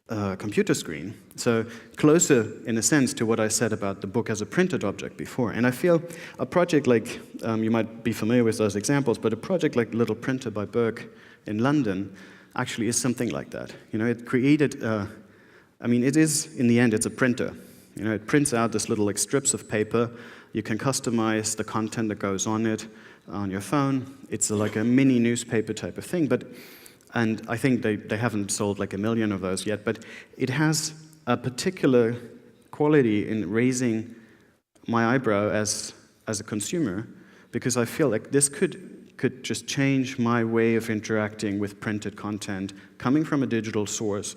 computer screen. So closer, in a sense, to what I said about the book as a printed object before. And I feel a project like, you might be familiar with those examples, but a project like Little Printer by Burke in London actually is something like that. You know, it created, I mean, it is, in the end, it's a printer. You know, it prints out this little like strips of paper. You can customize the content that goes on it on your phone. It's like a mini newspaper type of thing, and I think they haven't sold like 1 million of those yet, but it has a particular quality in raising my eyebrow as a consumer, because I feel like this could just change my way of interacting with printed content coming from a digital source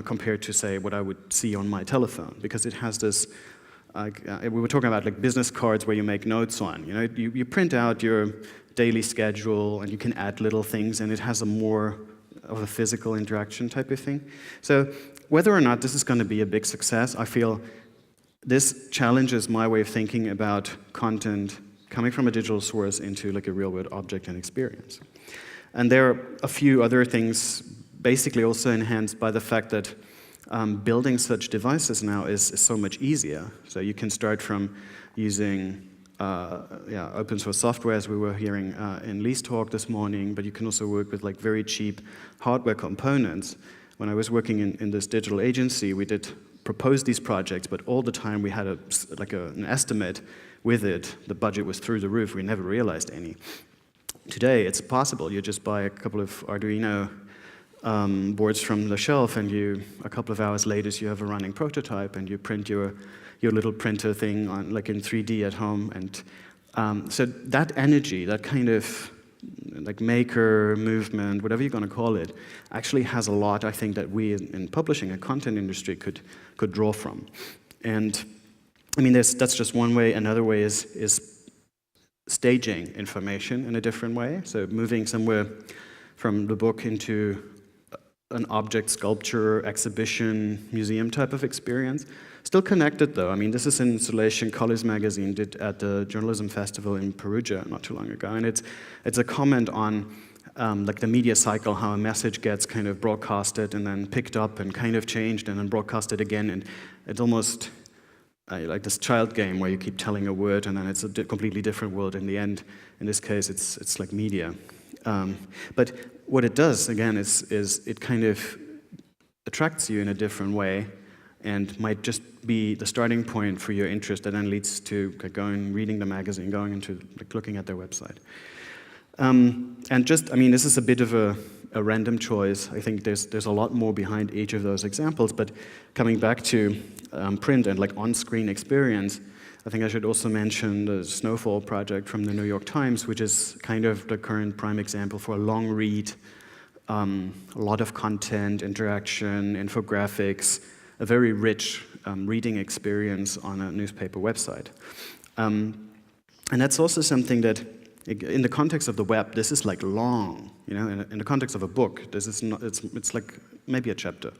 compared to, say, what I would see on my telephone, because it has this, we were talking about like business cards where you make notes on. You know, you print out your daily schedule and you can add little things, and it has a more of a physical interaction type of thing. So whether or not this is going to be a big success, I feel this challenges my way of thinking about content coming from a digital source into like a real-world object and experience. And there are a few other things basically also enhanced by the fact that building such devices now is so much easier. So you can start from using open source software, as we were hearing in Lee's talk this morning, but you can also work with like very cheap hardware components. When I was working in this digital agency, we did propose these projects, but all the time we had an estimate with it. The budget was through the roof. We never realized any. Today, it's possible. You just buy a couple of Arduino boards from the shelf, and a couple of hours later, you have a running prototype, and you print your little printer thing on, like in 3D at home. And so that energy, that kind of like maker movement, whatever you're going to call it, actually has a lot, I think, that we in publishing and content industry could draw from. And I mean, that's just one way. Another way is staging information in a different way. So moving somewhere from the book into an object sculpture, exhibition, museum type of experience. Still connected though. I mean, this is an installation Colors Magazine did at the Journalism Festival in Perugia not too long ago, and it's a comment on like the media cycle, how a message gets kind of broadcasted and then picked up and kind of changed and then broadcasted again, and it's almost like this child game where you keep telling a word and then it's a completely different world in the end. In this case, it's like media. But what it does, again, is it kind of attracts you in a different way and might just be the starting point for your interest that then leads to going, reading the magazine, going into like, looking at their website. And just, I mean, this is a bit of a random choice. I think there's a lot more behind each of those examples, but coming back to print and like on-screen experience, I think I should also mention the Snowfall project from the New York Times, which is kind of the current prime example for a long read, a lot of content, interaction, infographics, a very rich reading experience on a newspaper website. And that's also something that, in the context of the web, this is like long, you know, in the context of a book, this is not, it's like maybe a chapter,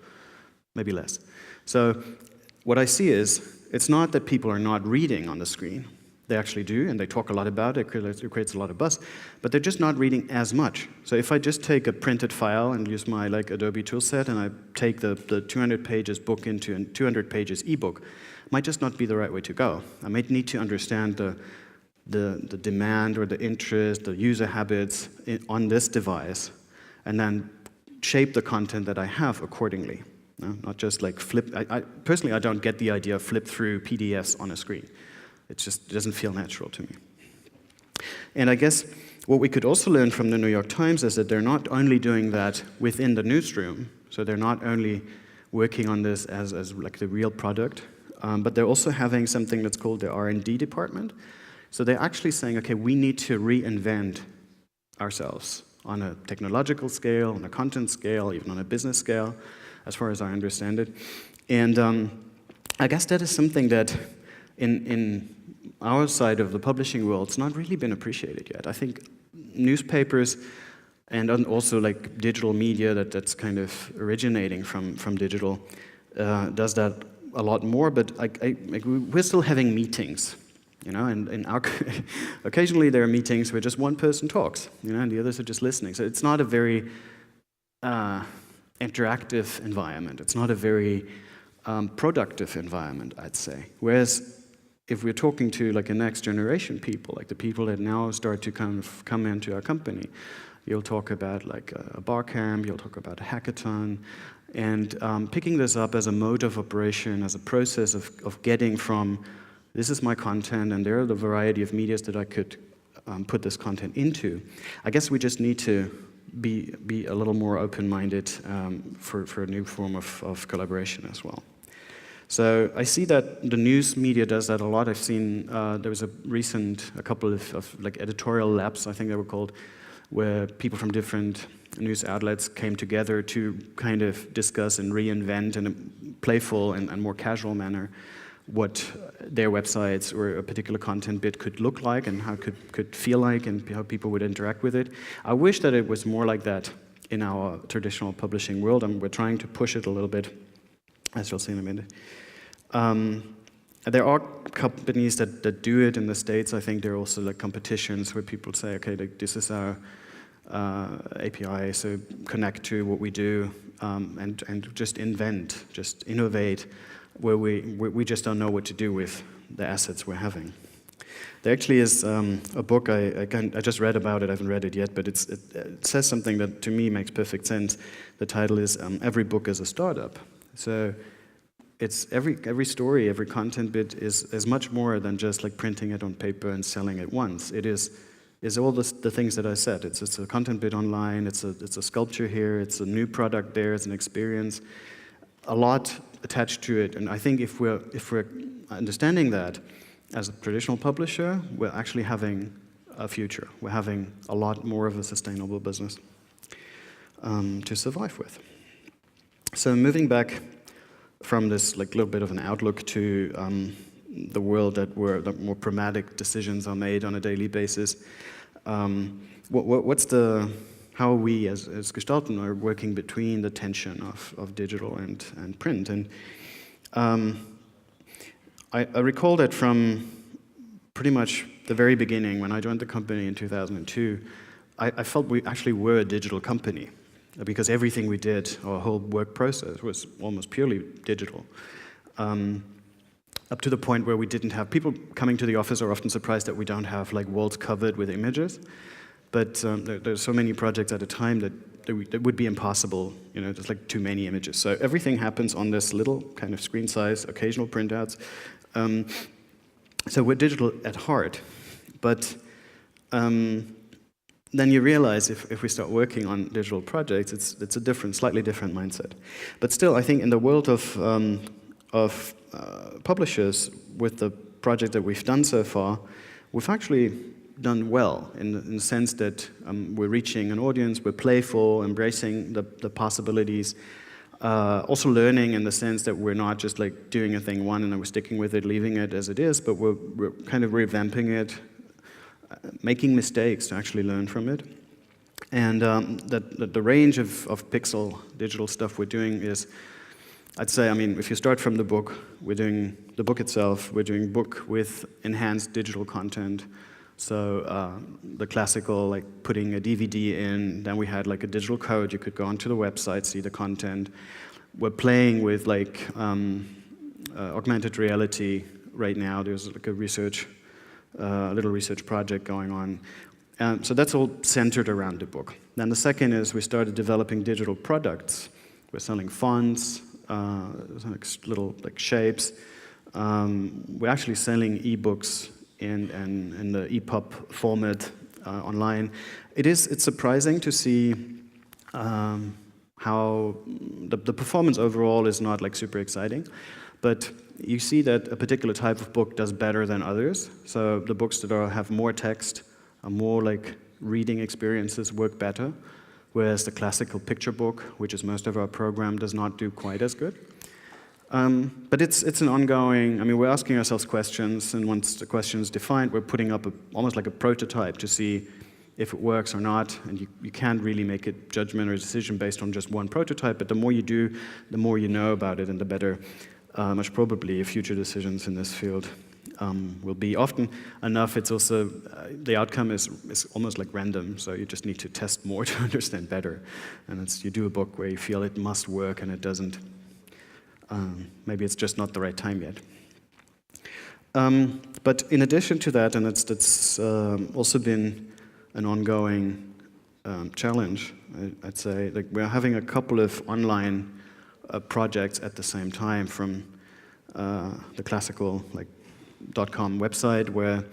maybe less. So what I see is, it's not that people are not reading on the screen. They actually do, and they talk a lot about it. It creates a lot of buzz, but they're just not reading as much. So if I just take a printed file and use my like Adobe toolset, and I take the 200 pages book into a 200 pages ebook, might just not be the right way to go. I might need to understand the demand or the interest, the user habits on this device, and then shape the content that I have accordingly. No? Not just like flip. Personally, I don't get the idea of flip through PDFs on a screen. It just doesn't feel natural to me. And I guess what we could also learn from the New York Times is that they're not only doing that within the newsroom, so they're not only working on this as like the real product, but they're also having something that's called the R&D department. So they're actually saying, okay, we need to reinvent ourselves on a technological scale, on a content scale, even on a business scale, as far as I understand it. And I guess that is something that in our side of the publishing world, it's not really been appreciated yet. I think newspapers and also like digital media that's kind of originating from digital does that a lot more, but we're still having meetings, you know, and occasionally there are meetings where just one person talks, you know, and the others are just listening. So it's not a very interactive environment. It's not a very productive environment, I'd say. Whereas if we're talking to like a next generation people, like the people that now start to kind of come into our company, you'll talk about like a bar camp, you'll talk about a hackathon, and picking this up as a mode of operation, as a process of getting from, this is my content, and there are the variety of medias that I could put this content into. I guess we just need to be a little more open-minded for a new form of collaboration as well. So I see that the news media does that a lot. I've seen there was a couple of like editorial labs, I think they were called, where people from different news outlets came together to kind of discuss and reinvent in a playful and more casual manner what their websites or a particular content bit could look like and how it could feel like and how people would interact with it. I wish that it was more like that in our traditional publishing world, and we're trying to push it a little bit, as you'll see in a minute. There are companies that do it in the States. I think there are also like competitions where people say, okay, this is our API, so connect to what we do, and just invent, just innovate, where we just don't know what to do with the assets we're having. There actually is a book, I just read about it, I haven't read it yet, but it says something that to me makes perfect sense. The title is Every Book is a Startup. So it's every story, every content bit is much more than just like printing it on paper and selling it once. It is all the things that I said. It's a content bit online, it's a sculpture here, it's a new product there, it's an experience, a lot attached to it. And I think if we're understanding that as a traditional publisher, we're actually having a future. We're having a lot more of a sustainable business to survive with. So moving back from this like little bit of an outlook to the world that more pragmatic decisions are made on a daily basis, how are we as Gestalten are working between the tension of digital and print? And I recall that from pretty much the very beginning, when I joined the company in 2002, I felt we actually were a digital company, because everything we did, our whole work process, was almost purely digital. Up to the point where we didn't have people coming to the office are often surprised that we don't have like walls covered with images. But there's so many projects at a time that would be impossible. You know, there's like too many images. So everything happens on this little kind of screen size, occasional printouts. So we're digital at heart, but then you realize if we start working on digital projects, it's a slightly different mindset. But still, I think in the world of publishers, with the project that we've done so far, we've actually done well in the sense that we're reaching an audience, we're playful, embracing the possibilities, also learning in the sense that we're not just like doing a thing and then we're sticking with it, leaving it as it is, but we're kind of revamping it, making mistakes to actually learn from it. And the range of pixel digital stuff we're doing is, I'd say, I mean, if you start from the book, we're doing the book itself, we're doing book with enhanced digital content. So the classical, like putting a DVD in, then we had like a digital code, you could go onto the website, see the content. We're playing with like augmented reality right now. There's like a little research project going on. So that's all centered around the book. Then the second is we started developing digital products. We're selling fonts, little like shapes. We're actually selling ebooks in the EPUB format online. It's surprising to see how the performance overall is not like super exciting, but you see that a particular type of book does better than others. So the books that have more text, are more like reading experiences, work better, whereas the classical picture book, which is most of our program, does not do quite as good. But it's an ongoing, I mean, we're asking ourselves questions, and once the question is defined, we're putting up almost like a prototype to see if it works or not, and you can't really make a judgment or a decision based on just one prototype, but the more you do, the more you know about it, and the better, much probably, future decisions in this field will be. Often enough, it's also, the outcome is almost like random, so you just need to test more to understand better. And you do a book where you feel it must work and it doesn't. Maybe it's just not the right time yet. But in addition to that, and that's also been an ongoing challenge, I'd say, like we're having a couple of online projects at the same time, from the classical like .com website, where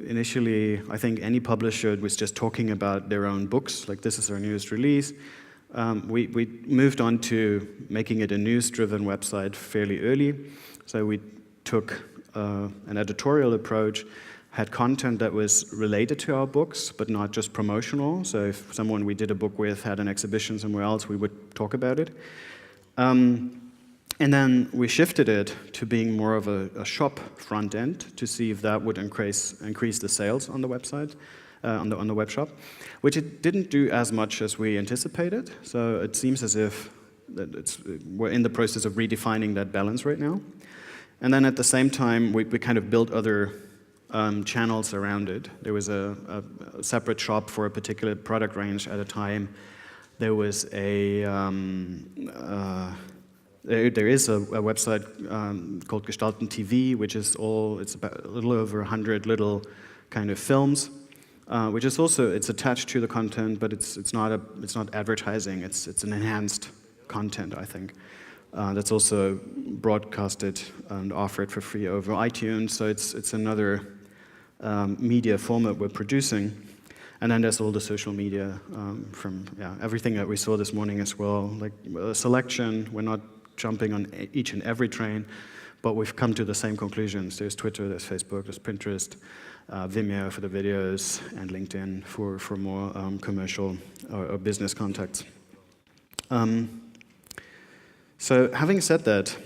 initially I think any publisher was just talking about their own books, like this is our newest release. We moved on to making it a news-driven website fairly early. So we took an editorial approach, had content that was related to our books, but not just promotional. So if someone we did a book with had an exhibition somewhere else, we would talk about it. And then we shifted it to being more of a shop front end to see if that would increase the sales on the website, on the web shop, which it didn't do as much as we anticipated. So it seems as if we're in the process of redefining that balance right now. And then at the same time, we kind of built other channels around it. There was a separate shop for a particular product range at a time. There was there is a website called Gestalten TV, which is it's about a little over 100 little kind of films, which is also, it's attached to the content, but it's not advertising. It's an enhanced content, I think. That's also broadcasted and offered for free over iTunes. So it's another media format we're producing. And then there's all the social media from everything that we saw this morning as well, like a selection. We're not jumping on each and every train, but we've come to the same conclusions. There's Twitter, there's Facebook, there's Pinterest, Vimeo for the videos, and LinkedIn for more commercial or business contacts. So having said that,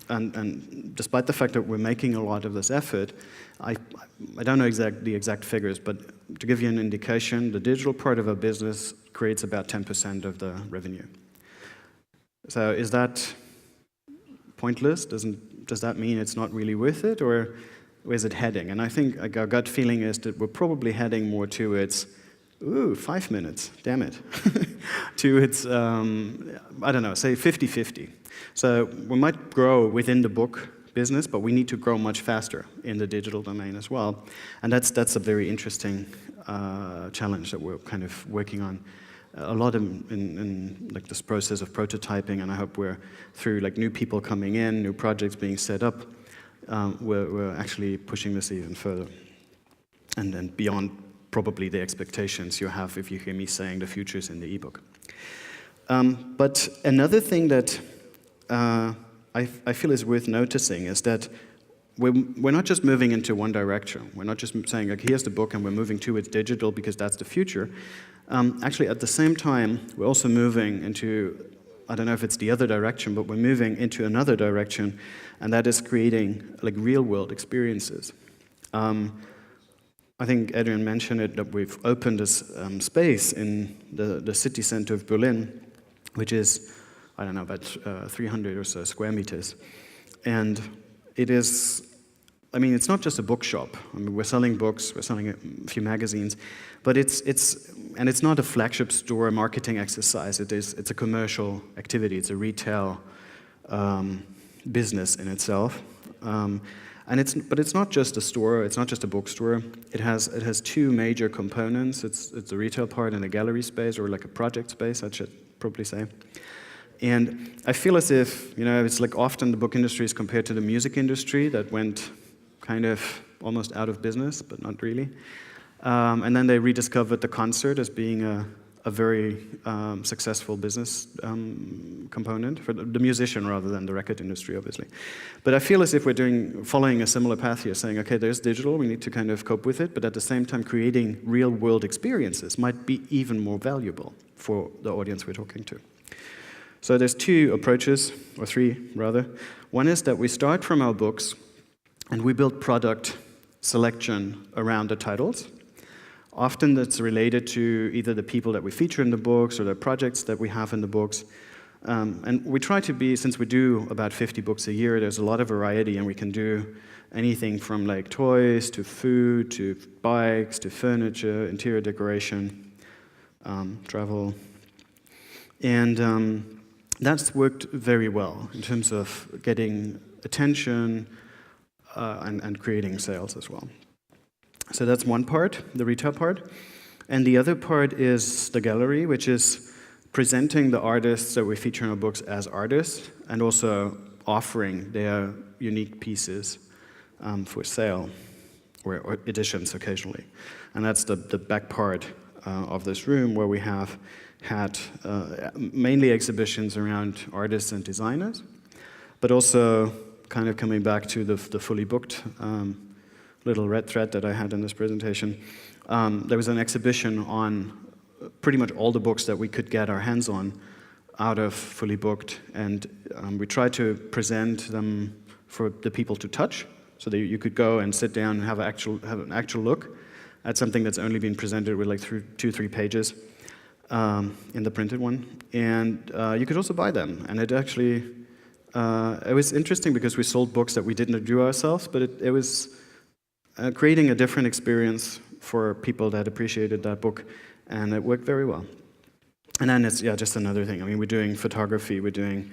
and despite the fact that we're making a lot of this effort, I don't know the exact figures, but to give you an indication, the digital part of our business creates about 10% of the revenue. So is that pointless? Does that mean it's not really worth it, or where is it heading? And I think our gut feeling is that we're probably heading more towards, 5 minutes, damn it, to its, I don't know, say 50-50. So we might grow within the book business, but we need to grow much faster in the digital domain as well. And that's a very interesting challenge that we're kind of working on a lot in like this process of prototyping, and I hope we're through like new people coming in, new projects being set up, we're actually pushing this even further and beyond probably the expectations you have if you hear me saying the future's in the ebook. But another thing that I feel is worth noticing is that we're not just moving into one direction. We're not just saying, like, here's the book and we're moving towards digital because that's the future. Actually, at the same time, we're also moving into, I don't know if it's the other direction, but we're moving into another direction, and that is creating like real-world experiences. I think Adrian mentioned it, that we've opened this space in the city center of Berlin, which is, I don't know, about 300 or so square meters. And it is, I mean, it's not just a bookshop. I mean, we're selling books, we're selling a few magazines, but it's not a flagship store marketing exercise. It's a commercial activity. It's a retail business in itself. But it's not just a store. It's not just a bookstore. It has two major components. It's the retail part and a gallery space, or like a project space, I should probably say. And I feel as if, it's like often the book industry is compared to the music industry that went kind of almost out of business, but not really. And then they rediscovered the concert as being a very successful business component for the musician rather than the record industry, obviously. But I feel as if we're following a similar path here, saying, okay, there's digital, we need to kind of cope with it, but at the same time creating real-world experiences might be even more valuable for the audience we're talking to. So there's two approaches, or three rather. One is that we start from our books and we build product selection around the titles. Often that's related to either the people that we feature in the books or the projects that we have in the books. And we try to be, since we do about 50 books a year, there's a lot of variety, and we can do anything from like toys to food to bikes to furniture, interior decoration, travel. And that's worked very well in terms of getting attention and creating sales as well. So that's one part, the retail part. And the other part is the gallery, which is presenting the artists that we feature in our books as artists, and also offering their unique pieces for sale, or editions occasionally. And that's the back part of this room, where we have had mainly exhibitions around artists and designers, but also kind of coming back to the fully booked little red thread that I had in this presentation. There was an exhibition on pretty much all the books that we could get our hands on out of fully booked, and we tried to present them for the people to touch, so that you could go and sit down and have an actual look at something that's only been presented with like 2-3 pages in the printed one. And you could also buy them, and it actually it was interesting because we sold books that we didn't do ourselves, but it was creating a different experience for people that appreciated that book, and it worked very well. And then it's just another thing. I mean, we're doing photography, we're doing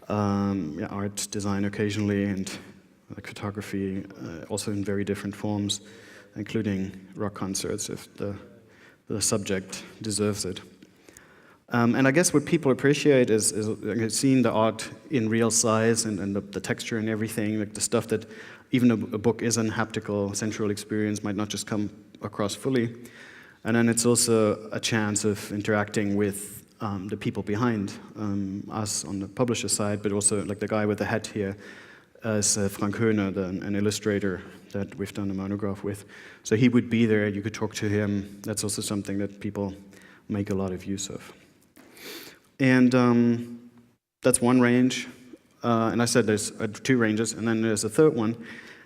art design occasionally, and like photography also in very different forms, including rock concerts if the subject deserves it. And I guess what people appreciate is seeing the art in real size and the texture and everything, like the stuff that even a book is an haptical, sensual experience might not just come across fully. And then it's also a chance of interacting with the people behind us on the publisher side, but also like the guy with the hat here is Frank Höhner, an illustrator that we've done a monograph with. So he would be there, you could talk to him. That's also something that people make a lot of use of. And that's one range. And I said there's 2 ranges, and then there's a third one.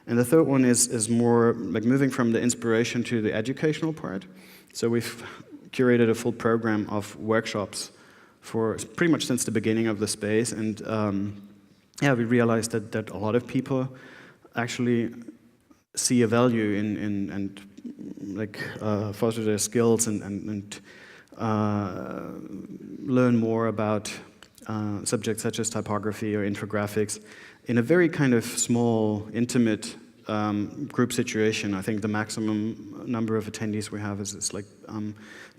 And the third one is more like moving from the inspiration to the educational part. So we've curated a full program of workshops for pretty much since the beginning of the space. And we realized that a lot of people actually see a value in and like foster their skills and learn more about subjects such as typography or infographics in a very kind of small, intimate group situation. I think the maximum number of attendees we have is like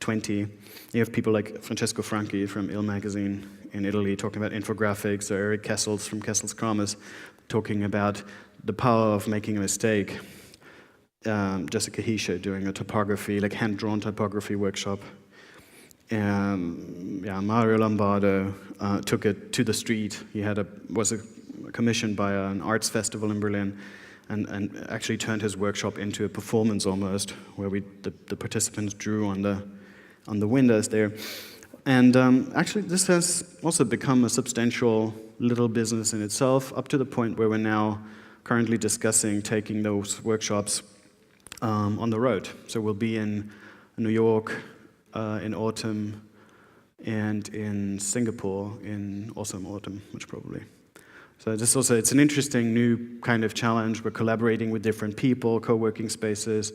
20. You have people like Francesco Franchi from Il Magazine in Italy talking about infographics, or Eric Kessels from Kessel's Kramis talking about the power of making a mistake. Jessica Hische doing a typography, like hand-drawn typography workshop. Mario Lombardo took it to the street. He was commissioned by an arts festival in Berlin, and actually turned his workshop into a performance almost, where the participants drew on the windows there. And actually, this has also become a substantial little business in itself, up to the point where we're now currently discussing taking those workshops on the road. So we'll be in New York in autumn, and in Singapore in also autumn, much probably. So it's an interesting new kind of challenge. We're collaborating with different people, co-working spaces,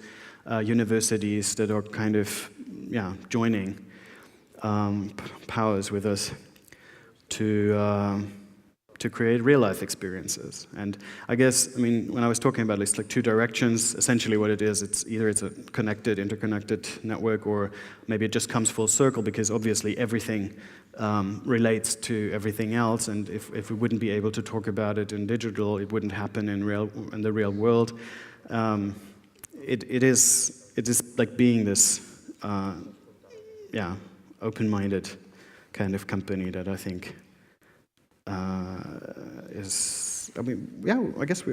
universities that are kind of joining powers with us to create real-life experiences. And I guess, when I was talking about it's like 2 directions, essentially what it is, it's either it's a interconnected network, or maybe it just comes full circle, because obviously everything relates to everything else, and if we wouldn't be able to talk about it in digital, it wouldn't happen in the real world. It is like being this open-minded kind of company that I think I guess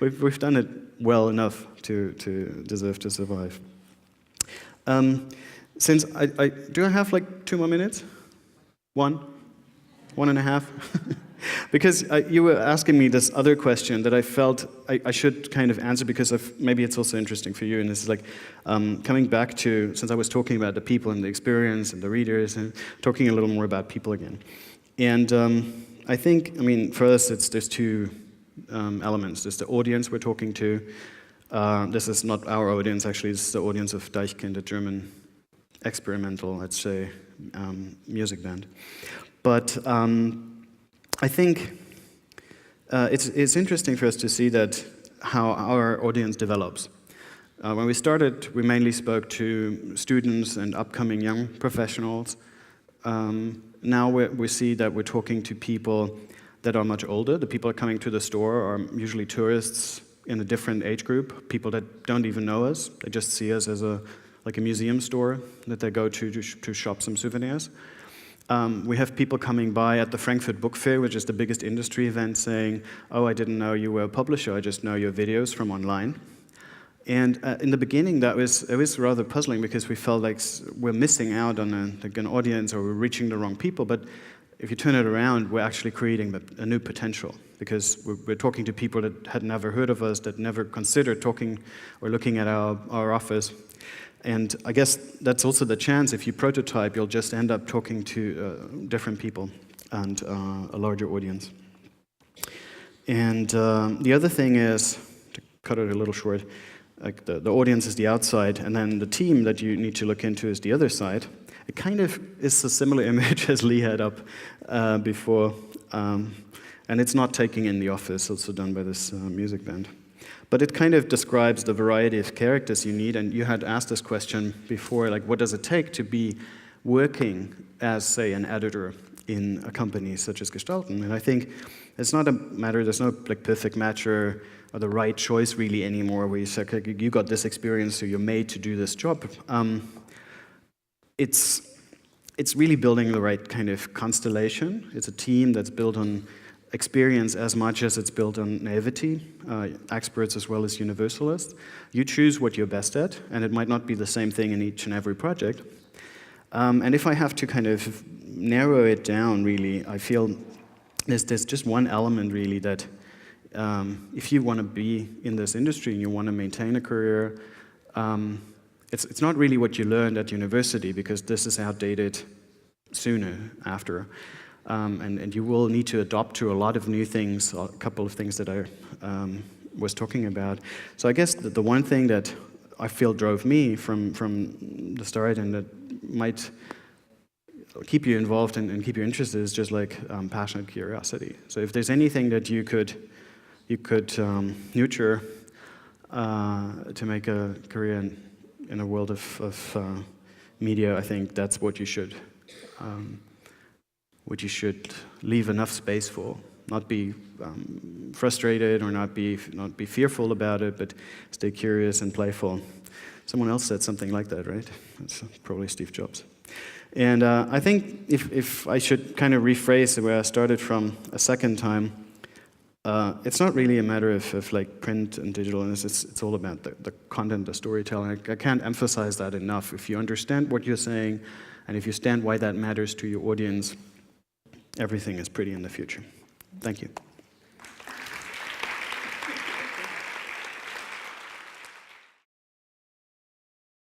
we've done it well enough to deserve to survive. Since do I have like 2 more minutes? 1.5? Because you were asking me this other question that I felt I should kind of answer, because maybe it's also interesting for you, and this is like coming back to, since I was talking about the people and the experience and the readers, and talking a little more about people again. And I think, for us, there's two elements. There's the audience we're talking to. This is not our audience, actually. This is the audience of Deichkind, a German experimental, let's say, music band. But I think it's interesting for us to see that how our audience develops. When we started, we mainly spoke to students and upcoming young professionals. Now we see that we're talking to people that are much older. The people coming to the store are usually tourists in a different age group, people that don't even know us. They just see us as like a museum store that they go to shop some souvenirs. We have people coming by at the Frankfurt Book Fair, which is the biggest industry event, saying, "Oh, I didn't know you were a publisher, I just know your videos from online." And in the beginning, it was rather puzzling because we felt like we're missing out on an audience, or we're reaching the wrong people. But if you turn it around, we're actually creating a new potential, because we're talking to people that had never heard of us, that never considered talking or looking at our office. And I guess that's also the chance. If you prototype, you'll just end up talking to different people and a larger audience. And the other thing is, to cut it a little short, like the audience is the outside, and then the team that you need to look into is the other side. It kind of is a similar image as Lee had up before, and it's not taking in the office, also done by this music band. But it kind of describes the variety of characters you need, and you had asked this question before, like what does it take to be working as, say, an editor in a company such as Gestalten? And I think it's not a matter, there's no like perfect match or the right choice really anymore, where you say, okay, you got this experience, so you're made to do this job. It's really building the right kind of constellation. It's a team that's built on experience as much as it's built on naivety, experts as well as universalists. You choose what you're best at, and it might not be the same thing in each and every project. And if I have to kind of narrow it down, really, I feel there's just one element, really, that if you want to be in this industry and you want to maintain a career, it's not really what you learned at university, because this is outdated sooner after. And you will need to adopt to a lot of new things, a couple of things that I was talking about. So I guess the one thing that I feel drove me from the start, and that might keep you involved and keep you interested, is just like passionate curiosity. So if there's anything that you could nurture to make a career in a world of media, I think that's what you should leave enough space for. Not be frustrated or not be fearful about it, but stay curious and playful. Someone else said something like that, right? It's probably Steve Jobs. And I think if I should kind of rephrase where I started from a second time, it's not really a matter of like print and digital, and it's all about the content, the storytelling. I can't emphasize that enough. If you understand what you're saying, and if you understand why that matters to your audience, everything is pretty in the future. Thank you.